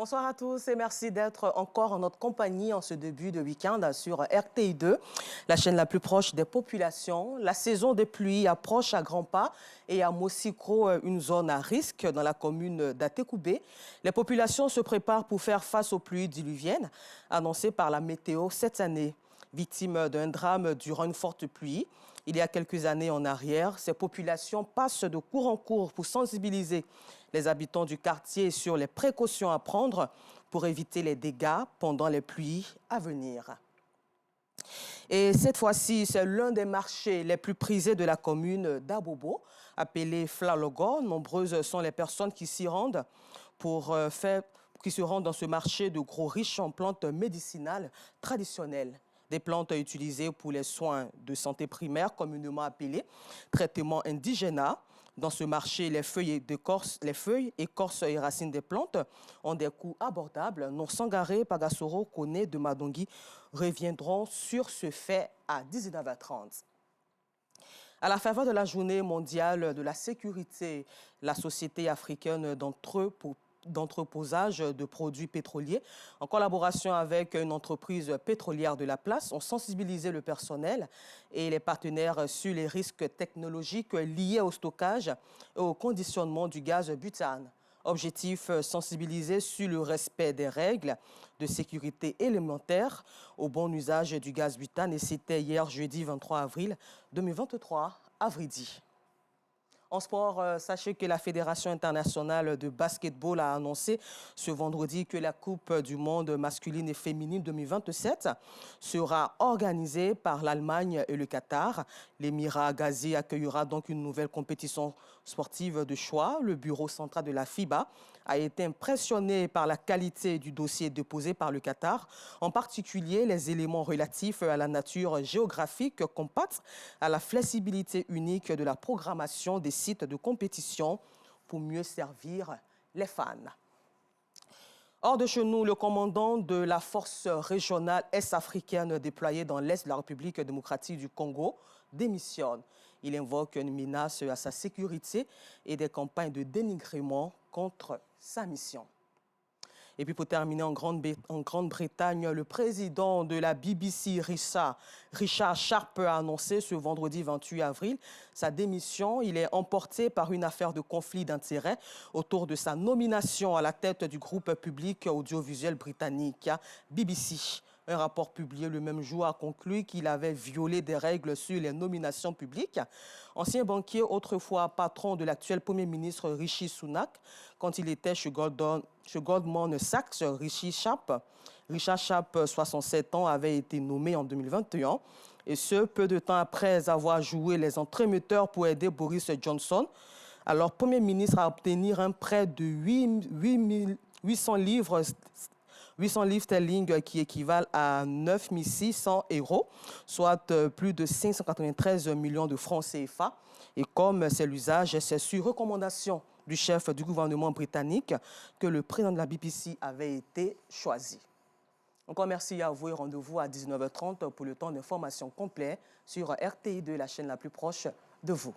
Bonsoir à tous et merci d'être encore en notre compagnie en ce début de week-end sur RTI2, la chaîne la plus proche des populations. La saison des pluies approche à grands pas et à Mosikro, une zone à risque dans la commune d'Atekoubé. Les populations se préparent pour faire face aux pluies diluviennes annoncées par la météo cette année. Victimes d'un drame durant une forte pluie, il y a quelques années en arrière, ces populations passent de cour en cour pour sensibiliser les habitants du quartier sur les précautions à prendre pour éviter les dégâts pendant les pluies à venir. Et cette fois-ci, c'est l'un des marchés les plus prisés de la commune d'Abobo, appelé Flalogo. Nombreuses sont les personnes qui s'y rendent dans ce marché de gros riches en plantes médicinales traditionnelles. Des plantes utilisées pour les soins de santé primaire, communément appelés traitements indigénats. Dans ce marché, les feuilles, écorces et racines des plantes ont des coûts abordables. Non Sangaré, Pagassoro, Kone de Madongui reviendront sur ce fait à 19h30. À la faveur de la journée mondiale de la sécurité, la Société africaine d'entreposage de produits pétroliers, en collaboration avec une entreprise pétrolière de la place, ont sensibilisé le personnel et les partenaires sur les risques technologiques liés au stockage et au conditionnement du gaz butane. Objectif, sensibiliser sur le respect des règles de sécurité élémentaire au bon usage du gaz butane. Et c'était hier, jeudi 23 avril 2023, à Vridi. En sport, sachez que la Fédération internationale de basketball a annoncé ce vendredi que la Coupe du monde masculine et féminine 2027 sera organisée par l'Allemagne et le Qatar. L'Émirat Ghazi accueillera donc une nouvelle compétition sportive de choix. Le bureau central de la FIBA a été impressionné par la qualité du dossier déposé par le Qatar, en particulier les éléments relatifs à la nature géographique compacte, à la flexibilité unique de la programmation des sites de compétition pour mieux servir les fans. Hors de chez nous, le commandant de la force régionale est-africaine déployée dans l'Est de la République démocratique du Congo démissionne. Il invoque une menace à sa sécurité et des campagnes de dénigrement contre sa mission. Et puis pour terminer, en Grande-Bretagne, le président de la BBC, Richard Sharp, a annoncé ce vendredi 28 avril sa démission. Il est emporté par une affaire de conflit d'intérêts autour de sa nomination à la tête du groupe public audiovisuel britannique BBC. Un rapport publié le même jour a conclu qu'il avait violé des règles sur les nominations publiques. Ancien banquier, autrefois patron de l'actuel Premier ministre Rishi Sunak, quand il était chez Goldman Sachs, Richard Sharp, 67 ans, avait été nommé en 2021. Et ce, peu de temps après avoir joué les entremetteurs pour aider Boris Johnson, alors Premier ministre, à obtenir un prêt de 800 livres sterling qui équivalent à 9 600 €, soit plus de 593 millions de francs CFA. Et comme c'est l'usage, c'est sur recommandation du chef du gouvernement britannique que le président de la BBC avait été choisi. Encore merci à vous et rendez-vous à 19h30 pour le temps d'information complet sur RTI2, la chaîne la plus proche de vous.